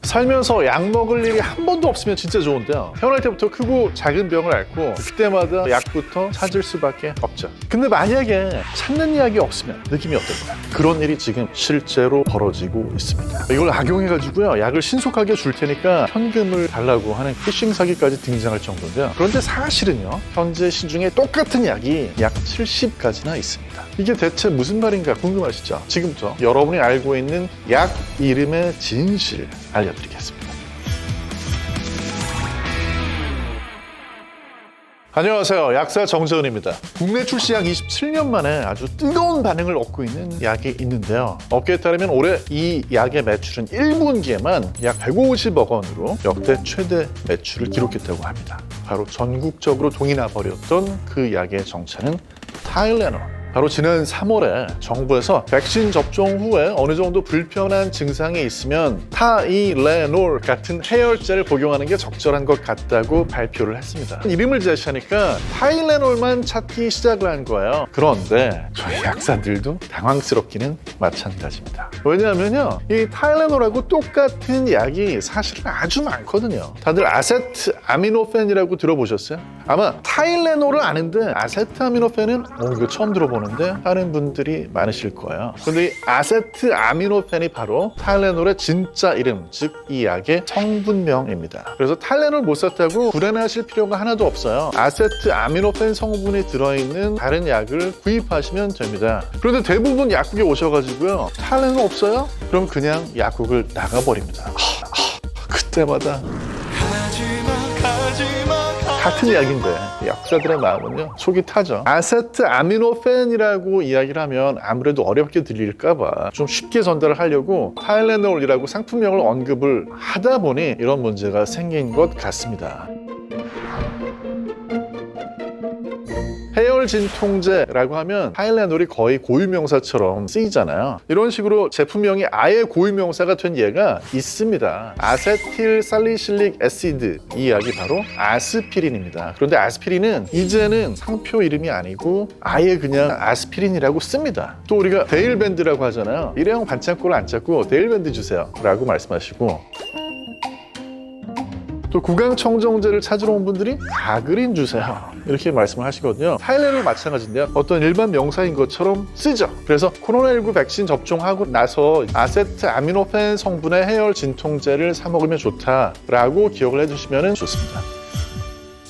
살면서 약 먹을 일이 한 번도 없으면 진짜 좋은데요. 태어날 때부터 크고 작은 병을 앓고 그때마다 약부터 찾을 수밖에 없죠. 근데 만약에 찾는 약이 없으면 느낌이 어떨까요? 그런 일이 지금 실제로 벌어지고 있습니다. 이걸 악용해가지고요, 약을 신속하게 줄 테니까 현금을 달라고 하는 피싱 사기까지 등장할 정도인데요. 그런데 사실은요, 현재 시중에 똑같은 약이 약 70가지나 있습니다. 이게 대체 무슨 말인가 궁금하시죠? 지금부터 여러분이 알고 있는 약 이름의 진실 알려드리겠습니다. 안녕하세요. 약사 정재훈입니다. 국내 출시 약 27년 만에 아주 뜨거운 반응을 얻고 있는 약이 있는데요. 업계에 따르면 올해 이 약의 매출은 1분기에만 약 150억 원으로 역대 최대 매출을 기록했다고 합니다. 바로 전국적으로 동이 나버렸던 그 약의 정체는 타일레놀. 바로 지난 3월에 정부에서 백신 접종 후에 어느 정도 불편한 증상이 있으면 타일레놀 같은 해열제를 복용하는 게 적절한 것 같다고 발표를 했습니다. 이름을 제시하니까 타일레놀만 찾기 시작을 한 거예요. 그런데 저희 약사들도 당황스럽기는 마찬가지입니다. 왜냐하면요, 이 타일레놀하고 똑같은 약이 사실은 아주 많거든요. 다들 아세트아미노펜이라고 들어보셨어요? 아마 타일레놀을 아는데 아세트아미노펜은 이거 처음 들어보는 하는 분들이 많으실 거예요. 근데 이 아세트아미노펜이 바로 타일레놀의 진짜 이름, 즉 이 약의 성분명입니다. 그래서 타일레놀 못 샀다고 불안해하실 필요가 하나도 없어요. 아세트아미노펜 성분이 들어있는 다른 약을 구입하시면 됩니다. 그런데 대부분 약국에 오셔가지고요, 타일레놀 없어요? 그럼 그냥 약국을 나가버립니다. 그때마다 같은 약인데 약사들의 마음은요, 속이 타죠. 아세트아미노펜이라고 이야기를 하면 아무래도 어렵게 들릴까봐 좀 쉽게 전달을 하려고 타일레놀이라고 상품명을 언급을 하다 보니 이런 문제가 생긴 것 같습니다. 해열 진통제라고 하면 타일레놀이 거의 고유명사처럼 쓰이잖아요. 이런 식으로 제품명이 아예 고유명사가 된 예가 있습니다. 아세틸살리실릭 애시드, 이 약이 바로 아스피린입니다. 그런데 아스피린은 이제는 상표 이름이 아니고 아예 그냥 아스피린이라고 씁니다. 또 우리가 데일밴드라고 하잖아요. 일회용 반창고를 안 찾고 데일밴드 주세요 라고 말씀하시고, 또 구강청정제를 찾으러 온 분들이 가그린 주세요 이렇게 말씀을 하시거든요. 타일레놀 마찬가지인데요, 어떤 일반 명사인 것처럼 쓰죠. 그래서 코로나19 백신 접종하고 나서 아세트아미노펜 성분의 해열 진통제를 사 먹으면 좋다라고 기억을 해주시면 좋습니다.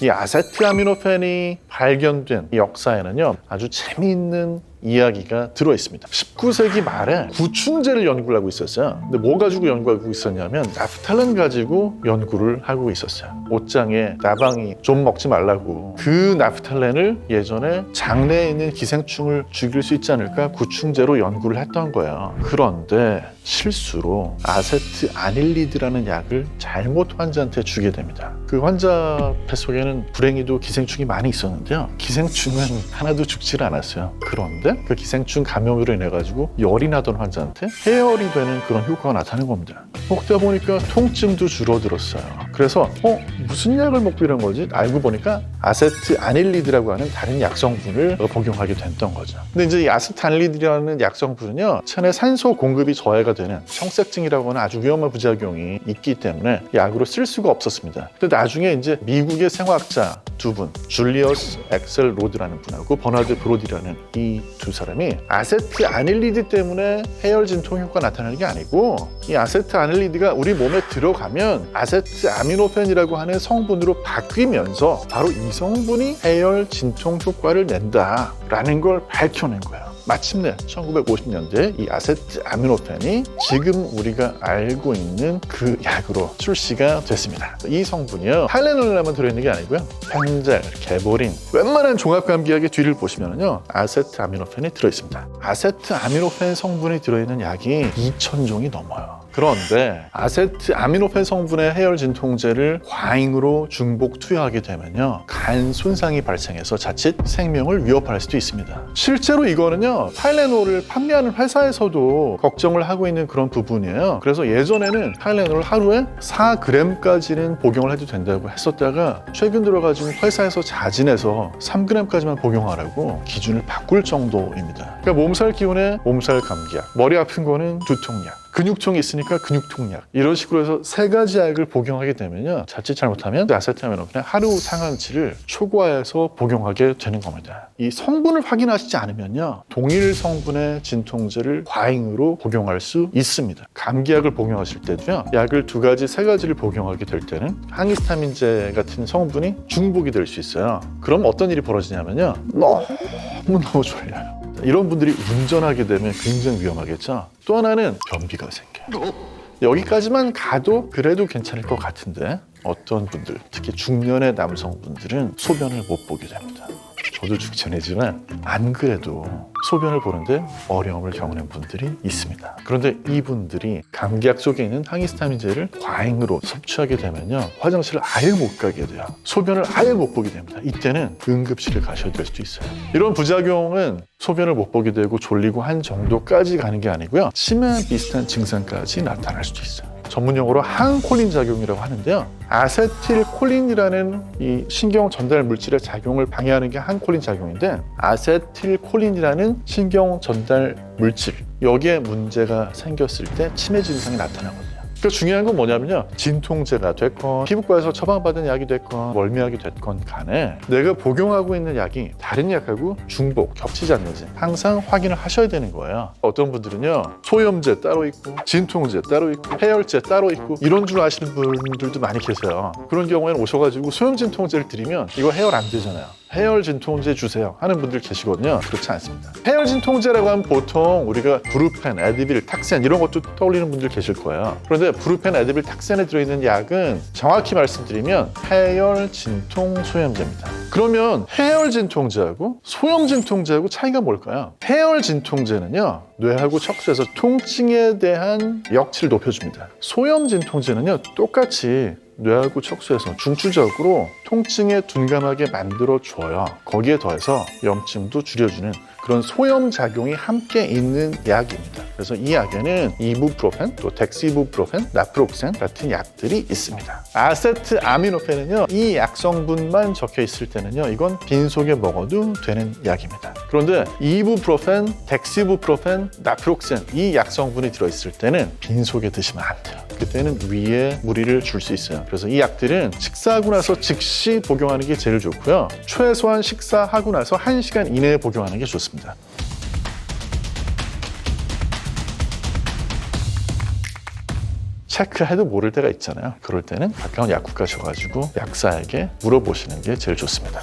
이 아세트아미노펜이 발견된 역사에는요, 아주 재미있는 이야기가 들어있습니다. 19세기 말에 구충제를 연구를 하고 있었어요. 근데 뭐 가지고 연구하고 있었냐면 나프탈렌 가지고 연구를 하고 있었어요. 옷장에 나방이 좀 먹지 말라고, 그 나프탈렌을 예전에 장내에 있는 기생충을 죽일 수 있지 않을까 구충제로 연구를 했던 거예요. 그런데 실수로 아세트아닐리드라는 약을 잘못 환자한테 주게 됩니다. 그 환자 뱃속에는 불행히도 기생충이 많이 있었는데요, 기생충은 하나도 죽질 않았어요. 그런데 그 기생충 감염으로 인해 가지고 열이 나던 환자한테 해열이 되는 그런 효과가 나타나는 겁니다. 먹다 보니까 통증도 줄어들었어요. 그래서 무슨 약을 먹고 이런 거지? 알고 보니까 아세트아닐리드라고 하는 다른 약성분을 복용하게 됐던 거죠. 근데 이제 이 아세트아닐리드라는 약성분은요, 체내 산소 공급이 저해가 되는 청색증이라고 하는 아주 위험한 부작용이 있기 때문에 약으로 쓸 수가 없었습니다. 근데 나중에 이제 미국의 생화학자 두 분, 줄리어스 엑셀 로드라는 분하고 버나드 브로디라는 이 두 사람이 아세트아닐리드 때문에 해열 진통 효과가 나타나는 게 아니고, 이 아세트아닐리드가 우리 몸에 들어가면 아세트아미노펜이라고 하는 성분으로 바뀌면서 바로 이 성분이 해열 진통 효과를 낸다라는 걸 밝혀낸 거예요. 마침내 1950년대 이 아세트아미노펜이 지금 우리가 알고 있는 그 약으로 출시가 됐습니다. 이 성분이요, 타일레놀에만 들어있는 게 아니고요, 펜젤, 개보린, 웬만한 종합감기약의 뒤를 보시면요, 아세트아미노펜이 들어있습니다. 아세트아미노펜 성분이 들어있는 약이 2,000종이 넘어요. 그런데 아세트아미노펜 성분의 해열 진통제를 과잉으로 중복 투여하게 되면요, 간 손상이 발생해서 자칫 생명을 위협할 수도 있습니다. 실제로 이거는요, 타일레놀을 판매하는 회사에서도 걱정을 하고 있는 그런 부분이에요. 그래서 예전에는 타일레놀을 하루에 4g까지는 복용을 해도 된다고 했었다가 최근 들어가지고 회사에서 자진해서 3g까지만 복용하라고 기준을 바꿀 정도입니다. 그러니까 몸살 기운에 몸살 감기약, 머리 아픈 거는 두통약, 근육통이 있으니까 근육통약. 이런 식으로 해서 3가지 약을 복용하게 되면요. 자칫 잘못하면 아세트아미노펜의 하루 상한치를 초과해서 복용하게 되는 겁니다. 이 성분을 확인하시지 않으면요. 동일 성분의 진통제를 과잉으로 복용할 수 있습니다. 감기약을 복용하실 때도요. 약을 2가지, 3가지를 복용하게 될 때는 항히스타민제 같은 성분이 중복이 될 수 있어요. 그럼 어떤 일이 벌어지냐면요. 너무너무 졸려요. 이런 분들이 운전하게 되면 굉장히 위험하겠죠. 또 하나는 변비가 생겨요. 여기까지만 가도 그래도 괜찮을 것 같은데 어떤 분들, 특히 중년의 남성분들은 소변을 못 보게 됩니다. 저도 중년이지만 안 그래도 소변을 보는데 어려움을 겪는 분들이 있습니다. 그런데 이분들이 감기약 속에 있는 항히스타민제를 과잉으로 섭취하게 되면요. 화장실을 아예 못 가게 돼요. 소변을 아예 못 보게 됩니다. 이때는 응급실을 가셔야 될 수도 있어요. 이런 부작용은 소변을 못 보게 되고 졸리고 한 정도까지 가는 게 아니고요. 치매 비슷한 증상까지 나타날 수도 있어요. 전문용어로 항콜린 작용이라고 하는데요. 아세틸콜린이라는 이 신경 전달 물질의 작용을 방해하는 게 항콜린 작용인데 아세틸콜린이라는 신경 전달 물질 여기에 문제가 생겼을 때 치매 증상이 나타나거든요. 그러니까 중요한 건 뭐냐면요. 진통제가 됐건 피부과에서 처방받은 약이 됐건 멀미약이 됐건 간에 내가 복용하고 있는 약이 다른 약하고 중복, 겹치지 않는지 항상 확인을 하셔야 되는 거예요. 어떤 분들은요. 소염제 따로 있고 진통제 따로 있고 해열제 따로 있고 이런 줄 아시는 분들도 많이 계세요. 그런 경우에는 오셔가지고 소염 진통제를 드리면 이거 해열 안 되잖아요. 해열 진통제 주세요 하는 분들 계시거든요. 그렇지 않습니다. 해열 진통제라고 하면 보통 우리가 브루펜, 에드빌, 탁센 이런 것도 떠올리는 분들 계실 거예요. 그런데 브루펜, 에드빌, 탁센에 들어있는 약은 정확히 말씀드리면 해열 진통 소염제입니다. 그러면 해열 진통제하고 소염 진통제하고 차이가 뭘까요? 해열 진통제는요. 뇌하고 척수에서 통증에 대한 역치를 높여줍니다. 소염 진통제는요. 똑같이 뇌하고 척수에서 중추적으로 통증에 둔감하게 만들어줘요. 거기에 더해서 염증도 줄여주는 그런 소염 작용이 함께 있는 약입니다. 그래서 이 약에는 이부프로펜, 또 덱시부프로펜, 나프록센 같은 약들이 있습니다. 아세트아미노펜은요, 이 약 성분만 적혀 있을 때는요, 이건 빈속에 먹어도 되는 약입니다. 그런데 이부프로펜, 덱시부프로펜, 나프록센 이 약 성분이 들어있을 때는 빈속에 드시면 안 돼요. 그때는 위에 무리를 줄 수 있어요. 그래서 이 약들은 식사하고 나서 즉시 복용하는 게 제일 좋고요. 최소한 식사하고 나서 1시간 이내에 복용하는 게 좋습니다. 체크해도 모를 때가 있잖아요. 그럴 때는 가까운 약국 가셔가지고 약사에게 물어보시는 게 제일 좋습니다.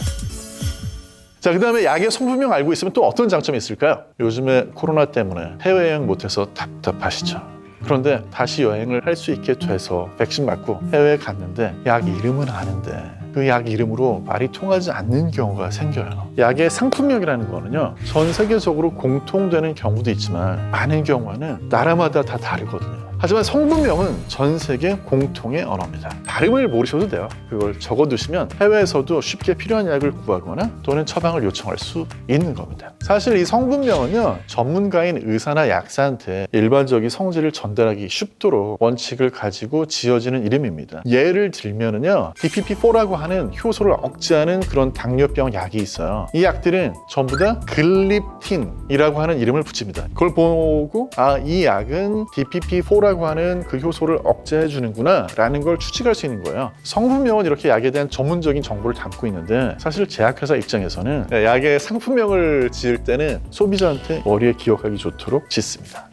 자, 그 다음에 약의 성분명 알고 있으면 또 어떤 장점이 있을까요? 요즘에 코로나 때문에 해외여행 못해서 답답하시죠? 그런데 다시 여행을 할 수 있게 돼서 백신 맞고 해외에 갔는데 약 이름은 아는데 그 약 이름으로 말이 통하지 않는 경우가 생겨요. 약의 상품명이라는 거는요, 전 세계적으로 공통되는 경우도 있지만 많은 경우에는 나라마다 다 다르거든요. 하지만 성분명은 전 세계 공통의 언어입니다. 발음을 모르셔도 돼요. 그걸 적어두시면 해외에서도 쉽게 필요한 약을 구하거나 또는 처방을 요청할 수 있는 겁니다. 사실 이 성분명은요, 전문가인 의사나 약사한테 일반적인 성질을 전달하기 쉽도록 원칙을 가지고 지어지는 이름입니다. 예를 들면은요, DPP-4라고 하는 효소를 억제하는 그런 당뇨병 약이 있어요. 이 약들은 전부 다 글립틴이라고 하는 이름을 붙입니다. 그걸 보고 이 약은 DPP-4라고 하는 그 효소를 억제해 주는구나 라는 걸 추측할 수 있는 거예요. 성분명은 이렇게 약에 대한 전문적인 정보를 담고 있는데 사실 제약회사 입장에서는 약의 상품명을 지을 때는 소비자한테 머리에 기억하기 좋도록 짓습니다.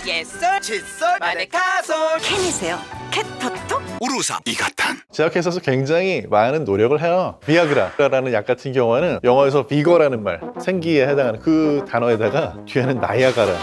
칫솔, 칫솔, 마데카솔, 캔이세요? 캣터톡? 우루사 이가탄. 제약회사에서 굉장히 많은 노력을 해요. 비아그라라는 약 같은 경우에는 영어에서 비거라는 말, 생기에 해당하는 그 단어에다가 뒤에는 나이아가라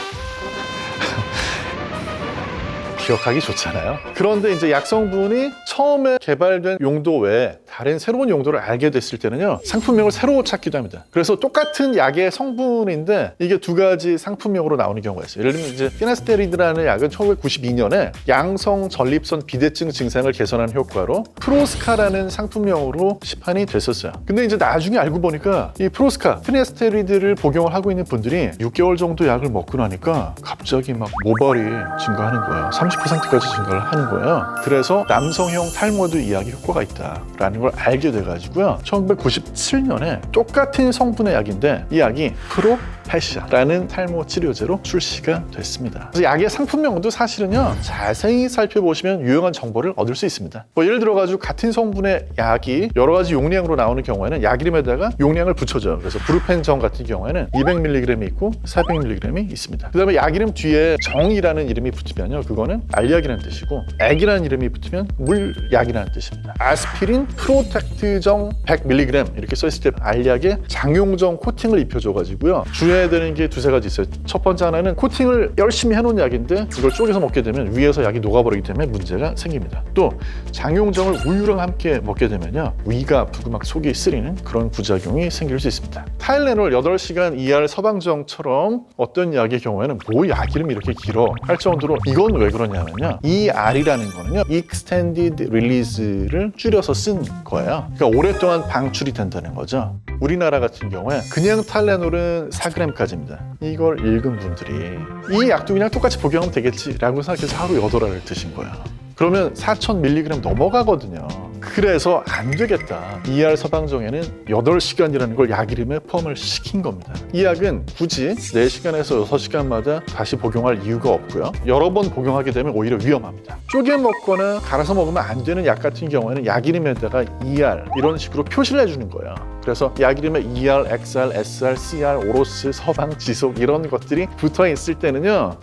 기억하기 좋잖아요. 그런데 이제 약 성분이 처음에 개발된 용도 외에 다른 새로운 용도를 알게 됐을 때는요, 상품명을 새로 찾기도 합니다. 그래서 똑같은 약의 성분인데 이게 2가지 상품명으로 나오는 경우가 있어요. 예를 들면 이제 피나스테리드라는 약은 1992년에 양성 전립선 비대증 증상을 개선하는 효과로 프로스카라는 상품명으로 시판이 됐었어요. 근데 이제 나중에 알고 보니까 이 프로스카, 피나스테리드를 복용을 하고 있는 분들이 6개월 정도 약을 먹고 나니까 갑자기 막 모발이 증가하는 거예요. 30%까지 증가를 하는 거예요. 그래서 남성형 탈모도 이 약이 효과가 있다라는 걸 알게 돼가지고요. 1997년에 똑같은 성분의 약인데 이 약이 프로페시아라는 탈모 치료제로 출시가 됐습니다. 그래서 약의 상품명도 사실은요, 자세히 살펴보시면 유용한 정보를 얻을 수 있습니다. 뭐 예를 들어가지고 같은 성분의 약이 여러 가지 용량으로 나오는 경우에는 약 이름에다가 용량을 붙여줘요. 그래서 브루펜정 같은 경우에는 200mg이 있고 400mg이 있습니다. 그 다음에 약 이름 뒤에 정이라는 이름이 붙으면요, 그거는 알약이라는 뜻이고, 액이라는 이름이 붙으면 물약이라는 뜻입니다. 아스피린 프로텍트정 100mg 이렇게 써있을 때 알약에 장용정 코팅을 입혀줘가지고요, 주의해야 되는 게 두세 가지 있어요. 첫 번째 하나는 코팅을 열심히 해놓은 약인데 이걸 쪼개서 먹게 되면 위에서 약이 녹아버리기 때문에 문제가 생깁니다. 또 장용정을 우유랑 함께 먹게 되면요, 위가 아프고 막 속이 쓰리는 그런 부작용이 생길 수 있습니다. 타일레놀 8시간 ER 서방정처럼 어떤 약의 경우에는 뭐 약 이름이 이렇게 길어 할 정도로, 이건 왜 그러냐면요, ER이라는 거는요, Extended Release를 줄여서 쓴 거예요. 그러니까 오랫동안 방출이 된다는 거죠. 우리나라 같은 경우에 그냥 타일레놀은 4g까지입니다. 이걸 읽은 분들이 이 약도 그냥 똑같이 복용하면 되겠지라고 생각해서 하루 8알을 드신 거예요. 그러면 4000mg 넘어가거든요. 그래서 안 되겠다. ER 서방정에는 8시간이라는 걸 약 이름에 포함을 시킨 겁니다. 이 약은 굳이 4시간에서 6시간마다 다시 복용할 이유가 없고요. 여러 번 복용하게 되면 오히려 위험합니다. 쪼개 먹거나 갈아서 먹으면 안 되는 약 같은 경우에는 약 이름에다가 ER 이런 식으로 표시를 해주는 거예요. 그래서 약 이름에 ER, XR, SR, CR, 오로스, 서방, 지속 이런 것들이 붙어 있을 때는요,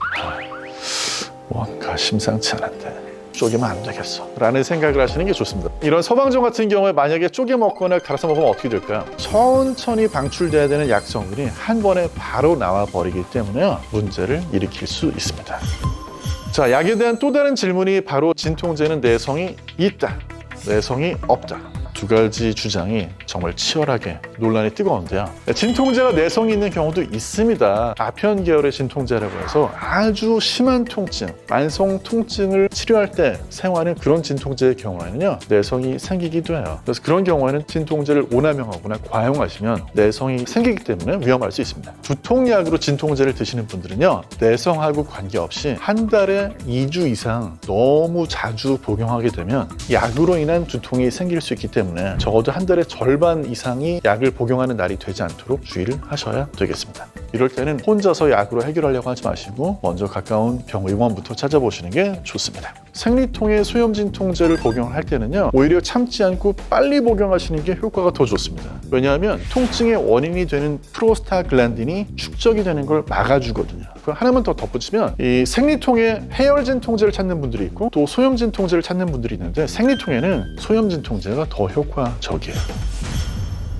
뭔가 심상치 않은데 쪼개면 안 되겠어 라는 생각을 하시는 게 좋습니다. 이런 서방정 같은 경우에 만약에 쪼개 먹거나 갈아서 먹으면 어떻게 될까요? 천천히 방출돼야 되는 약성들이 한 번에 바로 나와 버리기 때문에 문제를 일으킬 수 있습니다. 자, 약에 대한 또 다른 질문이 바로 진통제는 내성이 있다, 내성이 없다. 두 가지 주장이 정말 치열하게 논란이 뜨거운데요. 진통제가 내성이 있는 경우도 있습니다. 아편 계열의 진통제라고 해서 아주 심한 통증, 만성 통증을 치료할 때 사용하는 그런 진통제의 경우에는요, 내성이 생기기도 해요. 그래서 그런 경우에는 진통제를 오남용하거나 과용하시면 내성이 생기기 때문에 위험할 수 있습니다. 두통약으로 진통제를 드시는 분들은요, 내성하고 관계없이 한 달에 2주 이상 너무 자주 복용하게 되면 약으로 인한 두통이 생길 수 있기 때문에 적어도 한 달에 절반 이상이 약을 복용하는 날이 되지 않도록 주의를 하셔야 되겠습니다. 이럴 때는 혼자서 약으로 해결하려고 하지 마시고 먼저 가까운 병의원부터 찾아보시는 게 좋습니다. 생리통의 소염진통제를 복용할 때는요, 오히려 참지 않고 빨리 복용하시는 게 효과가 더 좋습니다. 왜냐하면 통증의 원인이 되는 프로스타글란딘이 축적이 되는 걸 막아주거든요. 하나만 더 덧붙이면 이 생리통에 해열진통제를 찾는 분들이 있고 또 소염진통제를 찾는 분들이 있는데, 생리통에는 소염진통제가 더 효과적이에요.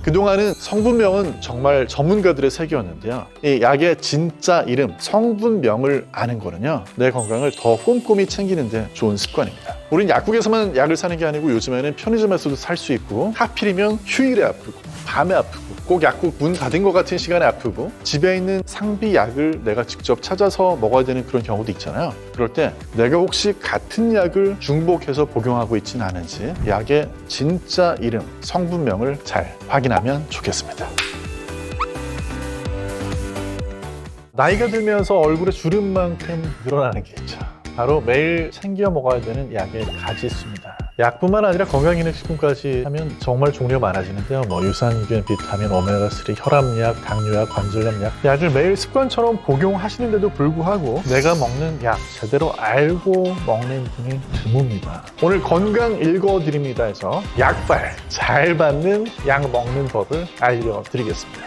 그동안은 성분명은 정말 전문가들의 세계였는데요, 이 약의 진짜 이름, 성분명을 아는 거는요, 내 건강을 더 꼼꼼히 챙기는 데 좋은 습관입니다. 우린 약국에서만 약을 사는 게 아니고 요즘에는 편의점에서도 살 수 있고, 하필이면 휴일에 아프고 밤에 아프고 꼭 약국 문 닫은 것 같은 시간에 아프고 집에 있는 상비 약을 내가 직접 찾아서 먹어야 되는 그런 경우도 있잖아요. 그럴 때 내가 혹시 같은 약을 중복해서 복용하고 있지는 않은지 약의 진짜 이름, 성분명을 잘 확인하면 좋겠습니다. 나이가 들면서 얼굴에 주름만큼 늘어나는 게 있죠. 바로 매일 챙겨 먹어야 되는 약의 가지수입니다. 약뿐만 아니라 건강기능식품까지 하면 정말 종류가 많아지는데요. 유산균, 비타민, 오메가3, 혈압약, 당뇨약, 관절염약, 약을 매일 습관처럼 복용하시는데도 불구하고 내가 먹는 약 제대로 알고 먹는 분이 드뭅니다. 오늘 건강 읽어드립니다 해서 약발 잘 받는 약 먹는 법을 알려드리겠습니다.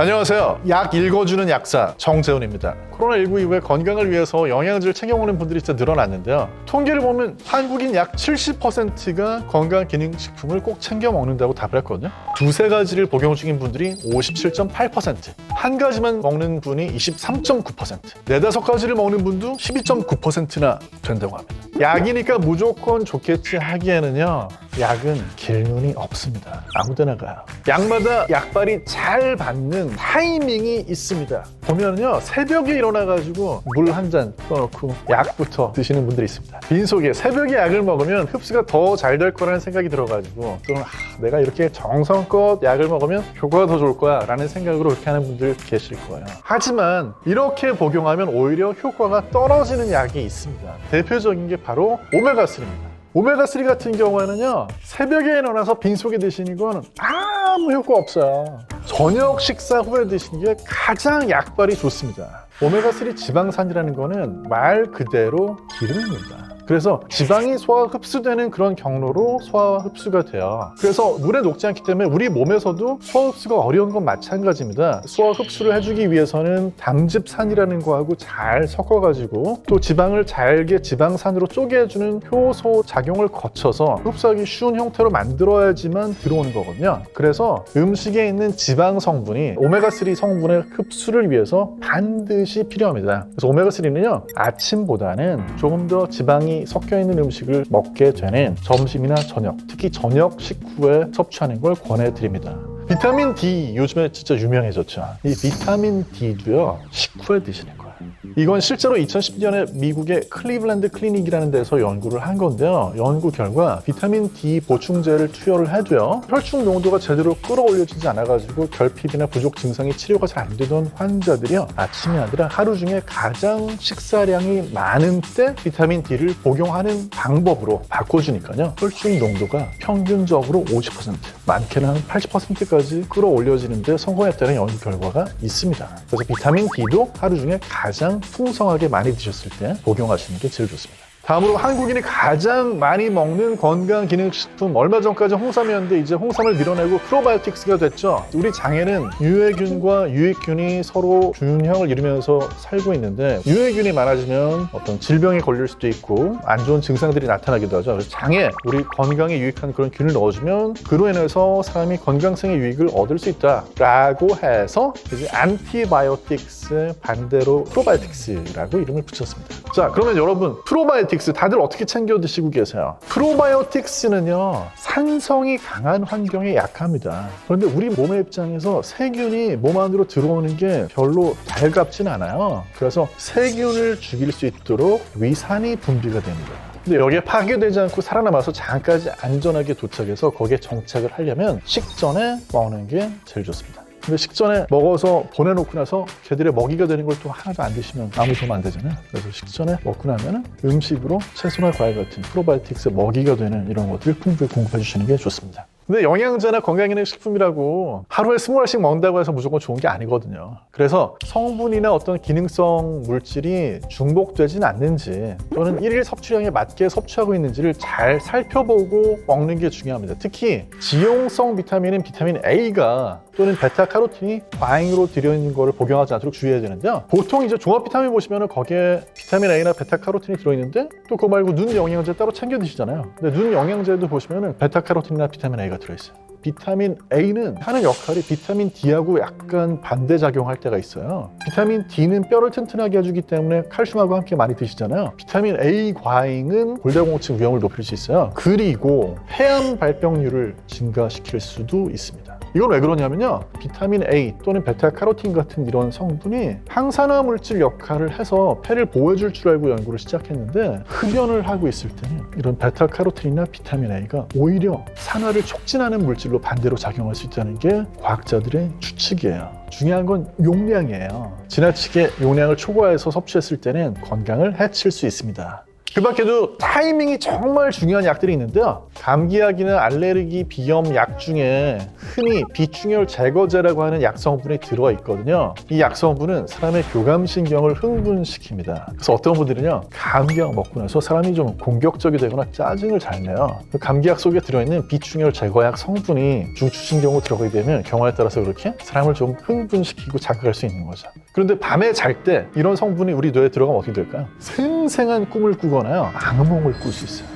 안녕하세요. 약 읽어주는 약사 정재훈입니다. 코로나19 이후에 건강을 위해서 영양제를 챙겨 먹는 분들이 진짜 늘어났는데요. 통계를 보면 한국인 약 70%가 건강기능식품을 꼭 챙겨 먹는다고 답을 했거든요. 두세 가지를 복용 중인 분들이 57.8%, 한 가지만 먹는 분이 23.9%, 네다섯 가지를 먹는 분도 12.9%나 된다고 합니다. 약이니까 무조건 좋겠지 하기에는요, 약은 길눈이 없습니다. 아무데나 가요. 약마다 약발이 잘 받는 타이밍이 있습니다. 보면요, 새벽에 일어나가지고 물 한 잔 떠놓고 약부터 드시는 분들이 있습니다. 빈속에 새벽에 약을 먹으면 흡수가 더 잘 될 거라는 생각이 들어가지고 또는 내가 이렇게 정성껏 약을 먹으면 효과가 더 좋을 거야 라는 생각으로 그렇게 하는 분들 계실 거예요. 하지만 이렇게 복용하면 오히려 효과가 떨어지는 약이 있습니다. 대표적인 게 바로 오메가3입니다. 오메가3 같은 경우에는요, 새벽에 일어나서 빈속에 드시는 건 아무 효과 없어요. 저녁 식사 후에 드시는 게 가장 약발이 좋습니다. 오메가3 지방산이라는 거는 말 그대로 기름입니다. 그래서 지방이 소화 흡수되는 그런 경로로 소화 흡수가 돼요. 그래서 물에 녹지 않기 때문에 우리 몸에서도 소화 흡수가 어려운 건 마찬가지입니다. 소화 흡수를 해주기 위해서는 담즙산이라는 거하고 잘 섞어가지고 또 지방을 잘게 지방산으로 쪼개주는 효소 작용을 거쳐서 흡수하기 쉬운 형태로 만들어야지만 들어오는 거거든요. 그래서 음식에 있는 지방 성분이 오메가3 성분의 흡수를 위해서 반드시 필요합니다. 그래서 오메가3는요, 아침보다는 조금 더 지방이 섞여 있는 음식을 먹게 되는 점심이나 저녁, 특히 저녁 식후에 섭취하는 걸 권해드립니다. 비타민 D 요즘에 진짜 유명해졌죠. 이 비타민 D도요, 식후에 드시는 거예요. 이건 실제로 2010년에 미국의 클리블랜드 클리닉이라는 데서 연구를 한 건데요. 연구 결과 비타민 D 보충제를 투여를 해도요, 혈중 농도가 제대로 끌어올려지지 않아가지고 결핍이나 부족 증상이 치료가 잘 안 되던 환자들이요, 아침이 아니라 하루 중에 가장 식사량이 많은 때 비타민 D를 복용하는 방법으로 바꿔주니까요, 혈중 농도가 평균적으로 50%, 많게는 한 80%까지 끌어올려지는데 성공했다는 연구 결과가 있습니다. 그래서 비타민 D도 하루 중에 가장 풍성하게 많이 드셨을 때 복용하시는 게 제일 좋습니다. 다음으로 한국인이 가장 많이 먹는 건강기능식품, 얼마 전까지 홍삼이었는데 이제 홍삼을 밀어내고 프로바이오틱스가 됐죠. 우리 장에는 유해균과 유익균이 서로 균형을 이루면서 살고 있는데, 유해균이 많아지면 어떤 질병에 걸릴 수도 있고 안 좋은 증상들이 나타나기도 하죠. 그래서 장에 우리 건강에 유익한 그런 균을 넣어주면 그로 인해서 사람이 건강성의 유익을 얻을 수 있다라고 해서 이제 안티바이오틱스 반대로 프로바이오틱스라고 이름을 붙였습니다. 자, 그러면 여러분, 프로바이오틱스 다들 어떻게 챙겨 드시고 계세요? 프로바이오틱스는요, 산성이 강한 환경에 약합니다. 그런데 우리 몸의 입장에서 세균이 몸 안으로 들어오는 게 별로 달갑진 않아요. 그래서 세균을 죽일 수 있도록 위산이 분비가 됩니다. 근데 여기에 파괴되지 않고 살아남아서 장까지 안전하게 도착해서 거기에 정착을 하려면 식전에 먹는 게 제일 좋습니다. 근데 식전에 먹어서 보내놓고 나서 걔들의 먹이가 되는 걸 또 하나도 안 드시면 아무 도움 안 되잖아요. 그래서 식전에 먹고 나면은 음식으로 채소나 과일 같은 프로바이오틱스 먹이가 되는 이런 것들을 풍부히 공급해 주시는 게 좋습니다. 근데 영양제나 건강기능식품이라고 하루에 20알씩 먹는다고 해서 무조건 좋은 게 아니거든요. 그래서 성분이나 어떤 기능성 물질이 중복되진 않는지, 또는 일일 섭취량에 맞게 섭취하고 있는지를 잘 살펴보고 먹는 게 중요합니다. 특히 지용성 비타민인 비타민 A가 또는 베타카로틴이 과잉으로 들어있는 거를 복용하지 않도록 주의해야 되는데요. 보통 이제 종합 비타민 보시면 거기에 비타민 A나 베타카로틴이 들어있는데 또 그거 말고 눈 영양제 따로 챙겨 드시잖아요. 근데 눈 영양제도 보시면 베타카로틴이나 비타민 A가 들어있어요. 비타민 A는 하는 역할이 비타민 D하고 약간 반대작용할 때가 있어요. 비타민 D는 뼈를 튼튼하게 해주기 때문에 칼슘하고 함께 많이 드시잖아요. 비타민 A 과잉은 골다공증 위험을 높일 수 있어요. 그리고 폐암 발병률을 증가시킬 수도 있습니다. 이건 왜 그러냐면요, 비타민 A 또는 베타카로틴 같은 이런 성분이 항산화 물질 역할을 해서 폐를 보호해줄 줄 알고 연구를 시작했는데, 흡연을 하고 있을 때는 이런 베타카로틴이나 비타민 A가 오히려 산화를 촉진하는 물질로 반대로 작용할 수 있다는 게 과학자들의 추측이에요. 중요한 건 용량이에요. 지나치게 용량을 초과해서 섭취했을 때는 건강을 해칠 수 있습니다. 그 밖에도 타이밍이 정말 중요한 약들이 있는데요, 감기약이나 알레르기, 비염 약 중에 흔히 비충혈 제거제라고 하는 약 성분이 들어있거든요. 이 약 성분은 사람의 교감신경을 흥분시킵니다. 그래서 어떤 분들은요, 감기약 먹고 나서 사람이 좀 공격적이 되거나 짜증을 잘 내요. 감기약 속에 들어있는 비충혈 제거약 성분이 중추신경으로 들어가게 되면 경우에 따라서 그렇게 사람을 좀 흥분시키고 자극할 수 있는 거죠. 그런데 밤에 잘 때 이런 성분이 우리 뇌에 들어가면 어떻게 될까요? 생생한 꿈을 꾸거나요, 악몽을 꿀 수 있어요.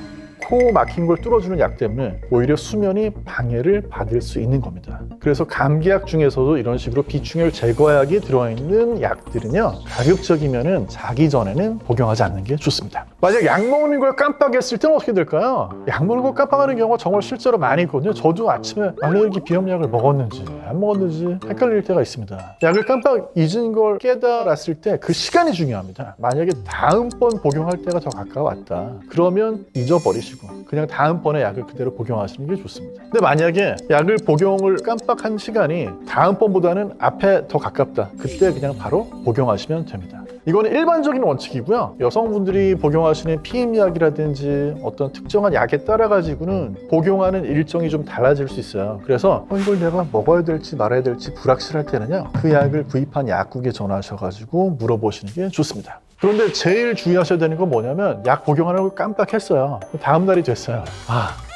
코 막힌 걸 뚫어주는 약 때문에 오히려 수면이 방해를 받을 수 있는 겁니다. 그래서 감기약 중에서도 이런 식으로 비충혈 제거약이 들어있는 약들은요, 가급적이면은 자기 전에는 복용하지 않는 게 좋습니다. 만약 약 먹는 걸 깜빡했을 때는 어떻게 될까요? 약 먹는 걸 깜빡하는 경우가 정말 실제로 많이 있거든요. 저도 아침에 알레르기 비염약을 먹었는지 안 먹었는지 헷갈릴 때가 있습니다. 약을 깜빡 잊은 걸 깨달았을 때 그 시간이 중요합니다. 만약에 다음번 복용할 때가 더 가까웠다. 그러면 잊어버리시고 그냥 다음번에 약을 그대로 복용하시는 게 좋습니다. 근데 만약에 약을 복용을 깜빡한 시간이 다음번보다는 앞에 더 가깝다. 그때 그냥 바로 복용하시면 됩니다. 이거는 일반적인 원칙이고요. 여성분들이 복용하시는 피임약이라든지 어떤 특정한 약에 따라 가지고는 복용하는 일정이 좀 달라질 수 있어요. 그래서 이걸 내가 먹어야 될지 말아야 될지 불확실할 때는요, 그 약을 구입한 약국에 전화하셔가지고 물어보시는 게 좋습니다. 그런데 제일 주의하셔야 되는 건 뭐냐면 약 복용하는 걸 깜빡했어요. 다음 날이 됐어요.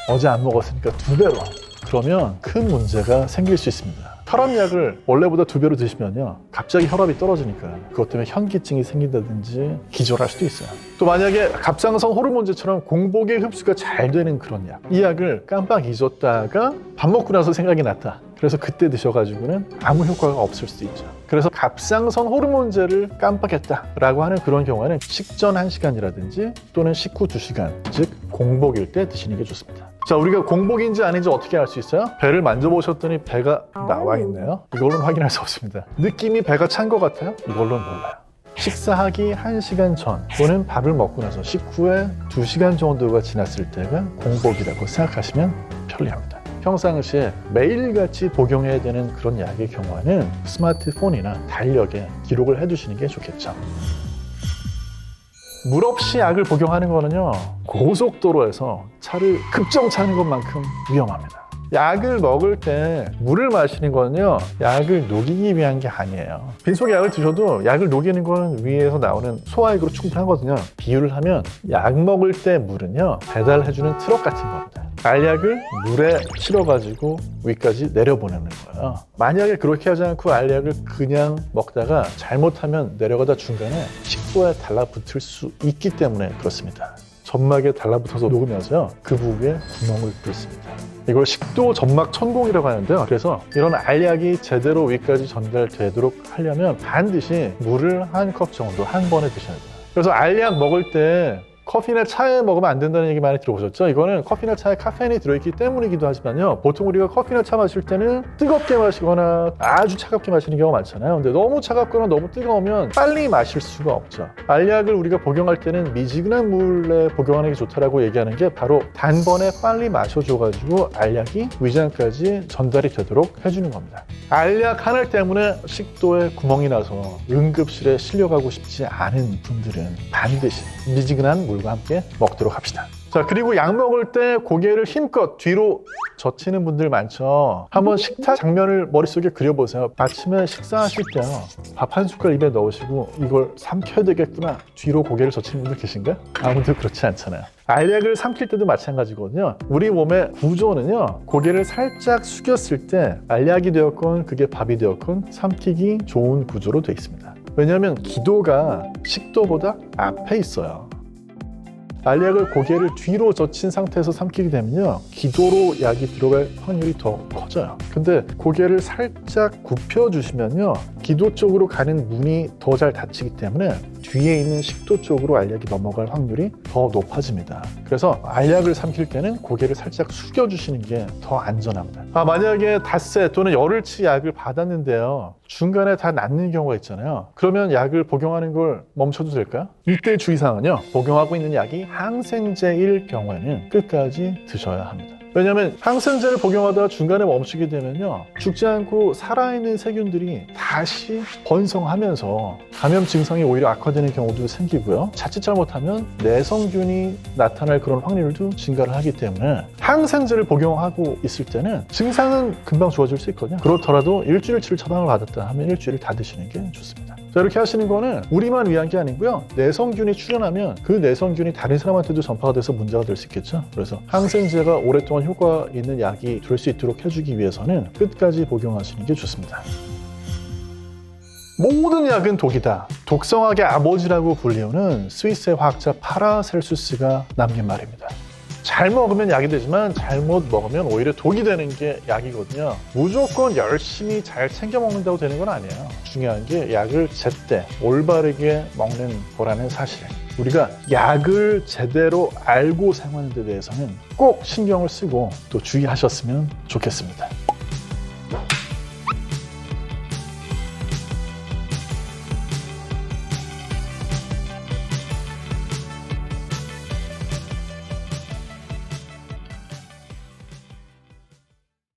어제 안 먹었으니까 2배로. 그러면 큰 문제가 생길 수 있습니다. 혈압약을 원래보다 2배로 드시면요, 갑자기 혈압이 떨어지니까 그것 때문에 현기증이 생긴다든지 기절할 수도 있어요. 또 만약에 갑상선 호르몬제처럼 공복에 흡수가 잘 되는 그런 약, 이 약을 깜빡 잊었다가 밥 먹고 나서 생각이 났다. 그래서 그때 드셔가지고는 아무 효과가 없을 수도 있죠. 그래서 갑상선 호르몬제를 깜빡했다라고 하는 그런 경우에는 식전 1시간이라든지 또는 식후 2시간, 즉 공복일 때 드시는 게 좋습니다. 자, 우리가 공복인지 아닌지 어떻게 알 수 있어요? 배를 만져보셨더니 배가 나와 있네요. 이걸로는 확인할 수 없습니다. 느낌이 배가 찬 것 같아요? 이걸로는 몰라요. 식사하기 1시간 전 또는 밥을 먹고 나서 식후에 2시간 정도가 지났을 때가 공복이라고 생각하시면 편리합니다. 평상시에 매일같이 복용해야 되는 그런 약의 경우에는 스마트폰이나 달력에 기록을 해두시는 게 좋겠죠. 물 없이 약을 복용하는 거는요, 고속도로에서 차를 급정차하는 것만큼 위험합니다. 약을 먹을 때 물을 마시는 거는요, 약을 녹이기 위한 게 아니에요. 빈속에 약을 드셔도 약을 녹이는 건 위에서 나오는 소화액으로 충분하거든요. 비유를 하면 약 먹을 때 물은요, 배달해주는 트럭 같은 겁니다. 알약을 물에 실어가지고 위까지 내려보내는 거예요. 만약에 그렇게 하지 않고 알약을 그냥 먹다가 잘못하면 내려가다 중간에 식도에 달라붙을 수 있기 때문에 그렇습니다. 점막에 달라붙어서 녹으면서요, 그 부위에 구멍을 뚫습니다. 이걸 식도 점막 천공이라고 하는데요. 그래서 이런 알약이 제대로 위까지 전달되도록 하려면 반드시 물을 1컵 정도 한 번에 드셔야 돼요. 그래서 알약 먹을 때 커피나 차에 먹으면 안 된다는 얘기 많이 들어보셨죠? 이거는 커피나 차에 카페인이 들어있기 때문이기도 하지만요, 보통 우리가 커피나 차 마실 때는 뜨겁게 마시거나 아주 차갑게 마시는 경우가 많잖아요. 근데 너무 차갑거나 너무 뜨거우면 빨리 마실 수가 없죠. 알약을 우리가 복용할 때는 미지근한 물에 복용하는 게 좋다라고 얘기하는 게 바로 단번에 빨리 마셔줘가지고 알약이 위장까지 전달이 되도록 해주는 겁니다. 알약 하나 때문에 식도에 구멍이 나서 응급실에 실려가고 싶지 않은 분들은 반드시 미지근한 물과 함께 먹도록 합시다. 자, 그리고 약 먹을 때 고개를 힘껏 뒤로 젖히는 분들 많죠. 한번 식탁 장면을 머릿속에 그려보세요. 아침에 식사하실 때요, 밥 한 숟갈 입에 넣으시고 이걸 삼켜야 되겠구나, 뒤로 고개를 젖히는 분들 계신가요? 아무도 그렇지 않잖아요. 알약을 삼킬 때도 마찬가지거든요. 우리 몸의 구조는요, 고개를 살짝 숙였을 때 알약이 되었건 그게 밥이 되었건 삼키기 좋은 구조로 되어 있습니다. 왜냐하면 기도가 식도보다 앞에 있어요. 알약을 고개를 뒤로 젖힌 상태에서 삼키게 되면요, 기도로 약이 들어갈 확률이 더 커져요. 근데 고개를 살짝 굽혀주시면요, 기도 쪽으로 가는 문이 더 잘 닫히기 때문에 뒤에 있는 식도 쪽으로 알약이 넘어갈 확률이 더 높아집니다. 그래서 알약을 삼킬 때는 고개를 살짝 숙여주시는 게 더 안전합니다. 만약에 닷새 또는 열흘치 약을 받았는데요, 중간에 다 낫는 경우가 있잖아요. 그러면 약을 복용하는 걸 멈춰도 될까요? 이때 주의사항은요, 복용하고 있는 약이 항생제일 경우에는 끝까지 드셔야 합니다. 왜냐하면 항생제를 복용하다가 중간에 멈추게 되면요, 죽지 않고 살아있는 세균들이 다시 번성하면서 감염 증상이 오히려 악화되는 경우도 생기고요, 자칫 잘못하면 내성균이 나타날 그런 확률도 증가를 하기 때문에 항생제를 복용하고 있을 때는 증상은 금방 좋아질 수 있거든요. 그렇더라도 일주일치를 처방을 받았다 하면 일주일을 다 드시는 게 좋습니다. 자, 이렇게 하시는 거는 우리만 위한 게 아니고요, 내성균이 출현하면 그 내성균이 다른 사람한테도 전파가 돼서 문제가 될 수 있겠죠. 그래서 항생제가 오랫동안 효과 있는 약이 될 수 있도록 해주기 위해서는 끝까지 복용하시는 게 좋습니다. 모든 약은 독이다. 독성학의 아버지라고 불리우는 스위스의 화학자 파라셀수스가 남긴 말입니다. 잘 먹으면 약이 되지만 잘못 먹으면 오히려 독이 되는 게 약이거든요. 무조건 열심히 잘 챙겨 먹는다고 되는 건 아니에요. 중요한 게 약을 제때 올바르게 먹는 거라는 사실. 우리가 약을 제대로 알고 사용하는 데 대해서는 꼭 신경을 쓰고 또 주의하셨으면 좋겠습니다.